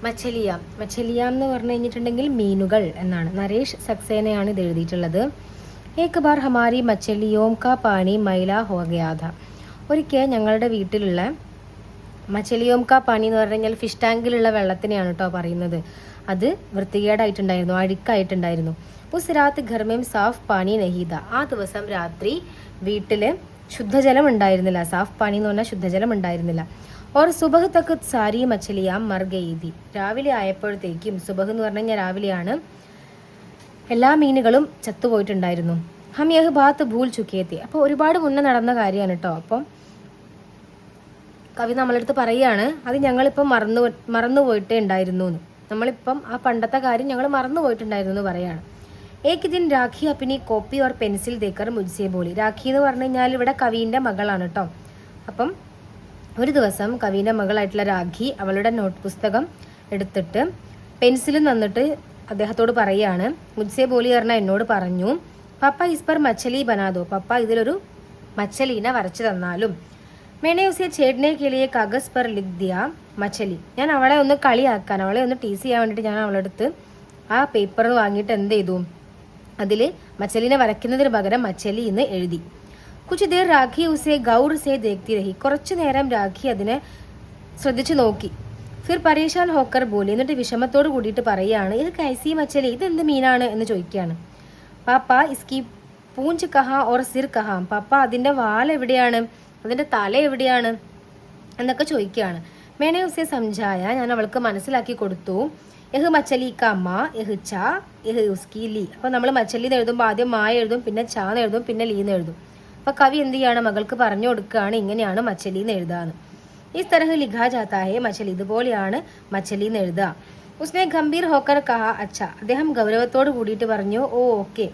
മച്ചലിയാം. മച്ചലിയാം എന്ന് പറഞ്ഞു കഴിഞ്ഞിട്ടുണ്ടെങ്കിൽ മീനുകൾ എന്നാണ്. നരേഷ് സക്സേനയാണ് ഇത് എഴുതിയിട്ടുള്ളത്. ഏക് ബാർ ഹമാരി മച്ചലിയോം കാ പാനി മൈല ഹോ ഗയാ ഥ. ഒരിക്കൽ ഞങ്ങളുടെ വീട്ടിലുള്ള മച്ചലിയോം കാ പാനി എന്ന് പറഞ്ഞു കഴിഞ്ഞാൽ ഫിഷ് ടാങ്കിലുള്ള വെള്ളത്തിനെയാണ് കേട്ടോ പറയുന്നത്. അത് വൃത്തികേടായിട്ടുണ്ടായിരുന്നു, അഴുക്കായിട്ടുണ്ടായിരുന്നു. ഉസ് രാത്ത് ഘർമേം സാഫ് പാനി നഹീദ. ആ ദിവസം രാത്രി വീട്ടില് ശുദ്ധജലം ഉണ്ടായിരുന്നില്ല. സാഫ് പാനി എന്ന് പറഞ്ഞാൽ ശുദ്ധജലം ഉണ്ടായിരുന്നില്ല. ഓർ സുബഹ് തക്ക് സാരി മച്ചലിയാം മർ ഗയി. രാവിലെ ആയപ്പോഴത്തേക്കും, സുബഹ് എന്ന് പറഞ്ഞു കഴിഞ്ഞാൽ രാവിലെയാണ്, എല്ലാ മീനുകളും ചത്തുപോയിട്ടുണ്ടായിരുന്നു. ഹം യഹ് ബാത്ത് ഭൂൽ ചുക്കിയെത്തി. അപ്പോൾ ഒരുപാട് മുന്നേ നടന്ന കാര്യമാണ് കേട്ടോ. അപ്പം കവി നമ്മളടുത്ത് പറയുകയാണ്, അത് ഞങ്ങളിപ്പം മറന്നുപോയിട്ടേ ഉണ്ടായിരുന്നു എന്ന്. നമ്മളിപ്പം ആ പണ്ടത്തെ കാര്യം ഞങ്ങൾ മറന്നുപോയിട്ടുണ്ടായിരുന്നു എന്ന് പറയാണ്. ഏക് ദിൻ രാഖി അപ്പിനി കോപ്പി ഓർ പെൻസിൽ ദേക്കർ മുജ്സെ ബോളി. രാഖി എന്ന് പറഞ്ഞു കഴിഞ്ഞാൽ ഇവിടെ കവീൻ്റെ മകളാണ് കേട്ടോ. അപ്പം ഒരു ദിവസം കവീൻ്റെ മകളായിട്ടുള്ള രാഖി അവളുടെ നോട്ട് പുസ്തകം എടുത്തിട്ട് പെൻസിലും തന്നിട്ട് അദ്ദേഹത്തോട് പറയുകയാണ്, മുജ്സെ ബോളി പറഞ്ഞാൽ എന്നോട് പറഞ്ഞു, പപ്പ ഇസ് പർ മച്ചലി ബനാദോ. പപ്പ ഇതിലൊരു മച്ചലീനെ വരച്ചു തന്നാലും. മേനെ ഉസെ ഛേഡ്നെ കെ ലിയെ കാഗസ് പർ ലിഖ് ദിയാ മച്ചലി. ഞാൻ അവളെ ഒന്ന് കളിയാക്കാൻ, അവളെ ഒന്ന് ടീസ് ചെയ്യാൻ വേണ്ടിയിട്ട് ഞാൻ അവളുടെ അടുത്ത് ആ പേപ്പർ വാങ്ങിയിട്ട് എന്ത് ചെയ്തു, അതിൽ മച്ചലിനെ വരയ്ക്കുന്നതിന് പകരം മച്ചലി എന്ന് എഴുതി. കുछ देर രാഖി ഉസെ ഗൗർ സെ ദേഖ്തി രഹി. കുറച്ചു നേരം രാഖി അതിനെ ശ്രദ്ധിച്ചു നോക്കി. ഫിർ പരേശാൻ ഹോക്കർ ബോലി. എന്നിട്ട് വിഷമത്തോട് കൂടിയിട്ട് പറയുകയാണ്, ഇത് കൈസി മച്ചലി, ഇത് എന്ത് മീനാണ് എന്ന് ചോദിക്കുകയാണ്. പാപ്പ ഇസ്കി പൂഞ്ച് കഹാ ഓർ സിർ കഹാം. പാപ്പ അതിൻ്റെ വാൽ എവിടെയാണ്, അതിൻ്റെ തല എവിടെയാണ് എന്നൊക്കെ ചോദിക്കുകയാണ്. മേനെ ഉസെ സംജായ. ഞാൻ അവൾക്ക് മനസ്സിലാക്കി കൊടുത്തു. യഹ് മച്ചലി ക മാ യഹ് ചാ യഹ് ഉസ്കി ലീ. അപ്പോൾ നമ്മൾ മച്ചലിന്ന് എഴുതുമ്പോൾ ആദ്യം മായ എഴുതും, പിന്നെ ചാന്ന് എഴുതും, പിന്നെ ലീന്ന് എഴുതും. അപ്പോൾ കവി എന്ത് ചെയ്യാണ്, മകൾക്ക് പറഞ്ഞു കൊടുക്കുകയാണ്, ഇങ്ങനെയാണ് മച്ചലിന്ന് എഴുതാന്ന്. ഈ തരഹ് ലിഖാ ജാത്താ ഹേ മച്ചലി. ഇതുപോലെയാണ് മച്ചലിന്ന് എഴുതുക. ഉസ്നെ ഗംഭീർ ഹോക്കർ കഹാ അച്ഛ. അദ്ദേഹം ഗൗരവത്തോട് കൂടിയിട്ട് പറഞ്ഞു, ഓ ഓക്കെ.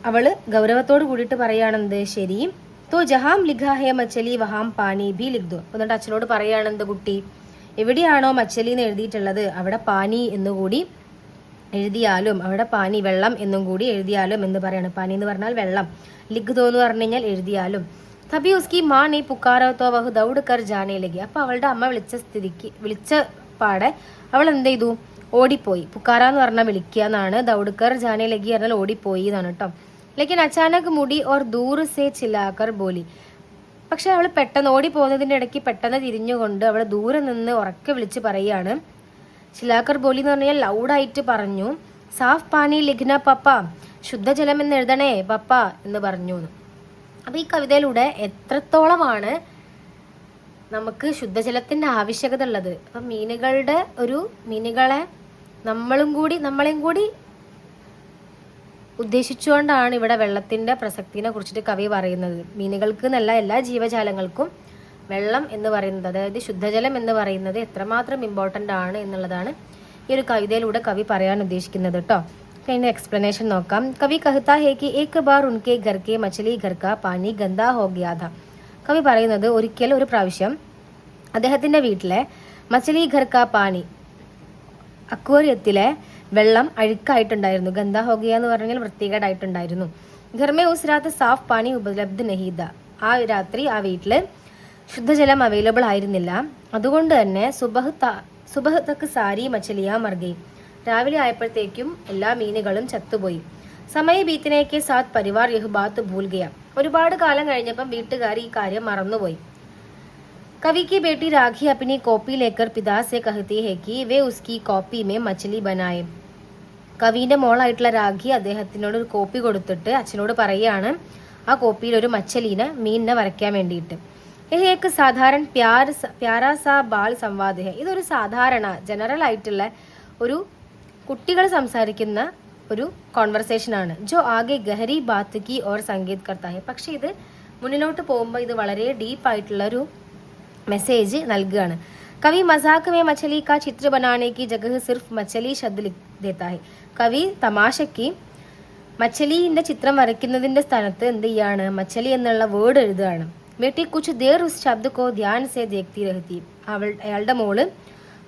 അവള് ഗൗരവത്തോട് കൂടിയിട്ട് പറയുകയാണെന്ത്, ശരി. തോ ജഹാം ലിഖാ ഹേ മച്ചലി വഹാം പാനി ഭി ലിഖ് ദോ. എന്നിട്ട് അച്ഛനോട് പറയുകയാണെന്ത്, കുട്ടി എവിടെയാണോ മച്ചലി എന്ന് എഴുതിയിട്ടുള്ളത് അവിടെ പാനി എന്നുകൂടി എഴുതിയാലും, അവിടെ പാനി വെള്ളം എന്നും കൂടി എഴുതിയാലും എന്ന് പറയാണ്. പാനി എന്ന് പറഞ്ഞാൽ വെള്ളം, ലിഖ് ദോ എന്ന് പറഞ്ഞു കഴിഞ്ഞാൽ എഴുതിയാലും. തബി ഉസ്കി മാ നെ പുക്കാരോ തോ വഹ് ദൗഡ് കർ ജാനെ ലഗി. അപ്പോൾ അവളുടെ അമ്മ വിളിച്ച പാടെ അവൾ എന്ത് ചെയ്തു, ഓടിപ്പോയി. പുക്കാര എന്ന് പറഞ്ഞാൽ വിളിക്കുക എന്നാണ്, ദൗഡ് കർ ജാനെ ലഗി പറഞ്ഞാൽ ഓടിപ്പോയി എന്നാണ് കേട്ടോ. ലേക്കിൻ അച്ചാനക് മുടി ഓർ ദൂർ സേ ചില്ലാക്കർ ബോലി. പക്ഷെ അവൾ പെട്ടെന്ന് ഓടിപ്പോകുന്നതിൻ്റെ ഇടയ്ക്ക് പെട്ടെന്ന് തിരിഞ്ഞുകൊണ്ട് അവൾ ദൂരെ നിന്ന് ഉറക്കെ വിളിച്ച് പറയുകയാണ്. ചിലാക്കർ ബോലി എന്ന് പറഞ്ഞാൽ ലൗഡായിട്ട് പറഞ്ഞു, സാഫ് പാനി ലിഖ്ന പപ്പ. ശുദ്ധജലം എന്ന് എഴുതണേ പപ്പ എന്ന് പറഞ്ഞു. അപ്പോൾ ഈ കവിതയിലൂടെ എത്രത്തോളമാണ് നമുക്ക് ശുദ്ധജലത്തിൻ്റെ ആവശ്യകത ഉള്ളത്. അപ്പം മീനുകളെ നമ്മളെയും കൂടി ഉദ്ദേശിച്ചുകൊണ്ടാണ് ഇവിടെ വെള്ളത്തിൻ്റെ പ്രസക്തിനെ കുറിച്ചിട്ട് കവി പറയുന്നത്. മീനുകൾക്ക് എന്നല്ല, എല്ലാ ജീവജാലങ്ങൾക്കും വെള്ളം എന്ന് പറയുന്നത്, അതായത് ശുദ്ധജലം എന്ന് പറയുന്നത് എത്രമാത്രം ഇമ്പോർട്ടൻ്റ് ആണ് എന്നുള്ളതാണ് ഈ ഒരു കവിതയിലൂടെ കവി പറയാൻ ഉദ്ദേശിക്കുന്നത് കേട്ടോ. അതിൻ്റെ എക്സ്പ്ലനേഷൻ നോക്കാം. കവി കഹ്താ ഹേ കി ഏക് ബാർ ഉൻകെ ഘർ കെ മച്ചലി ഘർ കാ പാനി ഗന്ദാ ഹോ ഗയാ ഥ. കവി പറയുന്നത്, ഒരു പ്രാവശ്യം അദ്ദേഹത്തിൻ്റെ വീട്ടിലെ മച്ചലി ഘർ കാ പാനി, അക്വേറിയത്തിലെ വെള്ളം അഴുക്കായിട്ടുണ്ടായിരുന്നു. ഗന്ദാ ഹോ ഗയ എന്ന് പറഞ്ഞാൽ വൃത്തികേടായിട്ടുണ്ടായിരുന്നു. ഘർമേ ഉസ് രാത്ത് സാഫ് പാനി ഉപലബ്ധ് നഹീദ. ആ രാത്രി ആ വീട്ടിൽ ശുദ്ധജലം അവൈലബിൾ ആയിരുന്നില്ല. അതുകൊണ്ട് തന്നെ സുബഹ് തക്ക് സാരി മച്ചലിയാ മർഗയി. രാവിലെ ആയപ്പോഴത്തേക്കും എല്ലാ മീനുകളും ചത്തുപോയി. സമയ ബീത്തിനേക്ക് സാത്ത് പരിവാർ യഹ് ബാത്ത് ഭൂൽ ഗയ. ഒരുപാട് കാലം കഴിഞ്ഞപ്പം വീട്ടുകാർ ഈ കാര്യം മറന്നുപോയി. कवि की बेटी राखी अपनी कॉपी लेकर पिता से कहती है कि वे उसकी कॉपी में मछली बनाए. കവിന്റെ മോളായിട്ടുള്ള രാഖി അദ്ദേഹത്തിനോട് ഒരു കോപ്പി കൊടുത്തിട്ട് അച്ഛനോട് പറയുകയാണ് ആ കോപ്പിയിൽ ഒരു മീനിനെ വരയ്ക്കാൻ വേണ്ടിയിട്ട്. യഹ് ഏക് സാധാരണ പ്യാരാ സാ ബാൽ സംവാദ് ഹെ. ഇതൊരു സാധാരണ ജനറൽ ആയിട്ടുള്ള ഒരു കുട്ടികൾ സംസാരിക്കുന്ന ഒരു കോൺവെർസേഷൻ ആണ്. ജോ ആകെ ഗഹരി ബാത്ത് കി ഓർ സംഗീത് കർത്താ ഹെ. പക്ഷെ ഇത് മുന്നിലോട്ട് പോകുമ്പോൾ ഇത് വളരെ ഡീപ്പായിട്ടുള്ള ഒരു മെസ്സേജ് നൽകുകയാണ്. കവി മസാക്ക് മേ മച്ചലി കാ ചിത്ര ബനാനെ കി ജഗഹ് സിർഫ് മച്ചലി ശബ്ദ ലിഖ് ദേത്താ ഹെ. കവി തമാശയ്ക്ക് മച്ചലിന്റെ ചിത്രം വരയ്ക്കുന്നതിന്റെ സ്ഥാനത്ത് എന്ത് ചെയ്യാണ്, മച്ചലി എന്നുള്ള വേർഡ് എഴുതുകയാണ്. ബേട്ടി കുച്ച് ദേർ ഉസ് ശബ്ദ കോ ധ്യാൻ സെ ദേഖ്തി രഹത്തി. അയാളുടെ മോള്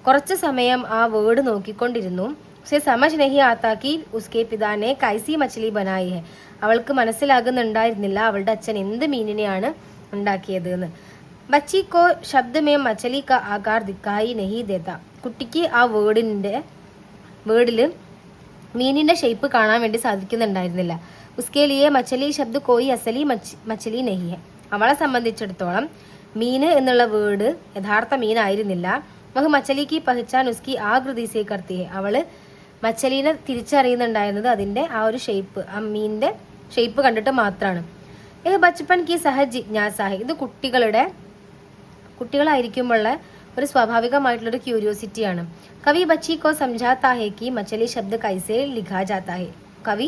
കുറച്ച് സമയം ആ വേർഡ് നോക്കിക്കൊണ്ടിരുന്നു. ഉസെ സമജ് നഹി ആത്താ കി ഉസ്കെ പിതാനെ കൈസി മച്ചലി ബനായി ഹെ. അവൾക്ക് മനസ്സിലാകുന്നുണ്ടായിരുന്നില്ല അവളുടെ അച്ഛൻ എന്ത് മീനിനെയാണ് ഉണ്ടാക്കിയത് എന്ന്. ബച്ചി കോ ശബ്ദ മേ മച്ചലി കാ ആകാർ ദിക്കായി നഹി ദേത്ത. കുട്ടിക്ക് ആ വേർഡില് മീനിന്റെ ഷേപ്പ് കാണാൻ വേണ്ടി സാധിക്കുന്നുണ്ടായിരുന്നില്ല. ഉസ്കെ ലിയെ മച്ചലി ശബ്ദ കോയി അസലി മച്ചലി നഹി ഹെ. അവളെ സംബന്ധിച്ചിടത്തോളം മീന് എന്നുള്ള വേർഡ് യഥാർത്ഥ മീനായിരുന്നില്ല. വഹ് മച്ചലി കി പഹ്ചാൻ ഉസ്കി ആകൃതി സേ കർത്തി ഹെ. അവള് മച്ചലീനെ തിരിച്ചറിയുന്നുണ്ടായിരുന്നത് അതിന്റെ ആ ഒരു ഷേപ്പ്, ആ മീനിന്റെ ഷേപ്പ് കണ്ടിട്ട് മാത്രമാണ്. ഏഹ് ബച്പൻ കി സഹജ് ജിജ്ഞാസ ഹെ. ഇത് കുട്ടികളായിരിക്കുമ്പോഴുള്ള ഒരു സ്വാഭാവികമായിട്ടുള്ളൊരു ക്യൂരിയോസിറ്റിയാണ്. കവി ബച്ചി കോ സംജാത്താ ഹെ കി മച്ചലി ശബ്ദ കൈസേ ലിഖാ ജാത്താ ഹെ. കവി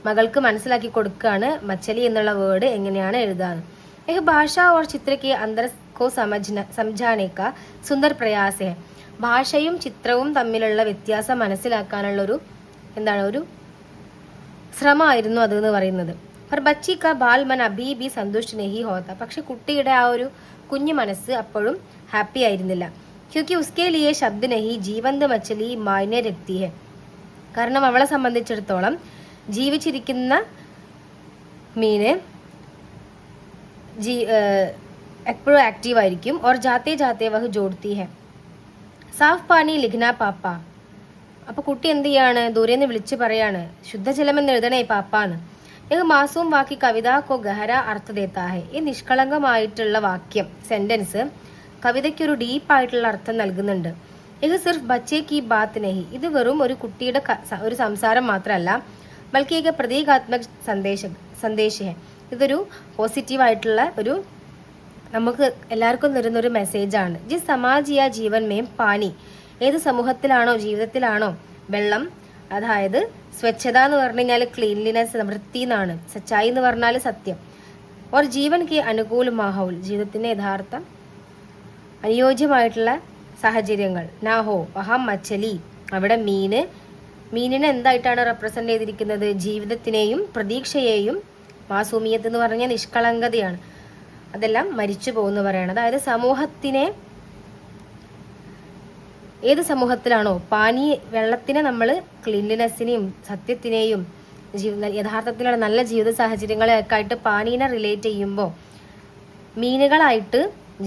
മകൾക്ക് മനസ്സിലാക്കി കൊടുക്കുകയാണ് മച്ചലി എന്നുള്ള വേർഡ് എങ്ങനെയാണ് എഴുതാന്ന്. ഏഹ് ഭാഷ ഓർ ചിത്ര കെ അന്തർ കോ സമജാനെ കാ സുന്ദർ പ്രയാസ് ഹെ. ഭാഷയും ചിത്രവും തമ്മിലുള്ള വ്യത്യാസം മനസ്സിലാക്കാനുള്ള ഒരു ശ്രമമായിരുന്നു അത് എന്ന് പറയുന്നത്. पर बच्ची का बाल मन अभी भी संतुष्ट नहीं होता. പക്ഷെ കുട്ടിയുടെ ആ ഒരു കുഞ്ഞു മനസ്സ് അപ്പോഴും ഹാപ്പി ആയിരുന്നില്ല. क्योंकि उसके लिए शब्द नहीं जीवंत मछली मायने रखती है. കാരണം അവളെ സംബന്ധിച്ചിടത്തോളം ജീവിച്ചിരിക്കുന്ന മീന് എപ്പോഴും ആക്റ്റീവ് ആയിരിക്കും. और जाते जाते वह जोड़ती है साफ पानी लिखना पापा. അപ്പോൾ കുട്ടി എന്ത് ചെയ്യാണ്, ദൂരെ നിന്ന് വിളിച്ച് പറയാണ് ശുദ്ധജലം എന്ന് എഴുതണേ പാപ്പാന്ന്. ഏഹ് മാസൂം വാക്കി കവിത കോ ഗഹര അർത്ഥ ദേത്താ ഹെ. ഈ നിഷ്കളങ്കമായിട്ടുള്ള വാക്യം, സെന്റൻസ് കവിതയ്ക്കൊരു ഡീപ്പായിട്ടുള്ള അർത്ഥം നൽകുന്നുണ്ട്. ഏഹ് സിർഫ് ബച്ചേ കി ബാത്ത് നഹി. ഇത് വെറും ഒരു കുട്ടിയുടെ ഒരു സംസാരം മാത്രമല്ല, ബൽക്കി ഏക പ്രതീകാത്മക സന്ദേശ ഹെ. ഇതൊരു പോസിറ്റീവായിട്ടുള്ള ഒരു നമുക്ക് എല്ലാവർക്കും തരുന്നൊരു മെസ്സേജാണ്. ജിസ് സമാജ് യാ ജീവൻ മേം പാനി. ഏത് സമൂഹത്തിലാണോ ജീവിതത്തിലാണോ വെള്ളം, അതായത് സ്വച്ഛത എന്ന് പറഞ്ഞു കഴിഞ്ഞാൽ ക്ലീൻലിനെസ്, വൃത്തി എന്നാണ്. സച്ചായി എന്ന് പറഞ്ഞാൽ സത്യം. ഓർ ജീവൻ കി അനുകൂല മാഹൗൽ. ജീവിതത്തിന് യഥാർത്ഥ അനുയോജ്യമായിട്ടുള്ള സാഹചര്യങ്ങൾ. നാഹോ വഹാം മച്ചലി. അവിടെ മീനിനെ എന്തായിട്ടാണ് റെപ്രസെന്റ് ചെയ്തിരിക്കുന്നത്? ജീവിതത്തിനെയും പ്രതീക്ഷയെയും. മാസൂമിയത്ത് എന്ന് പറഞ്ഞാൽ നിഷ്കളങ്കതയാണ്. അതെല്ലാം മരിച്ചു പോകുന്നു പറയണം. അതായത് ഏത് സമൂഹത്തിലാണോ വെള്ളത്തിനെ നമ്മൾ ക്ലീൻലിനെസ്സിനെയും സത്യത്തിനെയും യഥാർത്ഥത്തിലുള്ള നല്ല ജീവിത സാഹചര്യങ്ങളെയൊക്കെ ആയിട്ട് പാനീനെ റിലേറ്റ് ചെയ്യുമ്പോൾ മീനുകളായിട്ട്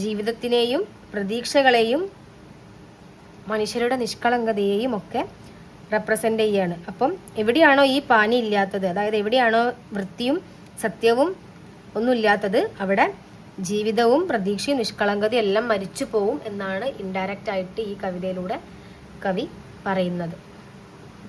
ജീവിതത്തിനെയും പ്രതീക്ഷകളെയും മനുഷ്യരുടെ നിഷ്കളങ്കതയെയും ഒക്കെ റെപ്രസെന്റ് ചെയ്യാണ്. അപ്പം എവിടെയാണോ ഈ പാനി ഇല്ലാത്തത്, അതായത് എവിടെയാണോ വൃത്തിയും സത്യവും ഒന്നുമില്ലാത്തത്, അവിടെ ജീവിതവും പ്രതീക്ഷയും നിഷ്കളങ്കതയും എല്ലാം മരിച്ചു പോവും എന്നാണ് ഇൻഡയറക്റ്റ് ആയിട്ട് ഈ കവിതയിലൂടെ കവി പറയുന്നത്.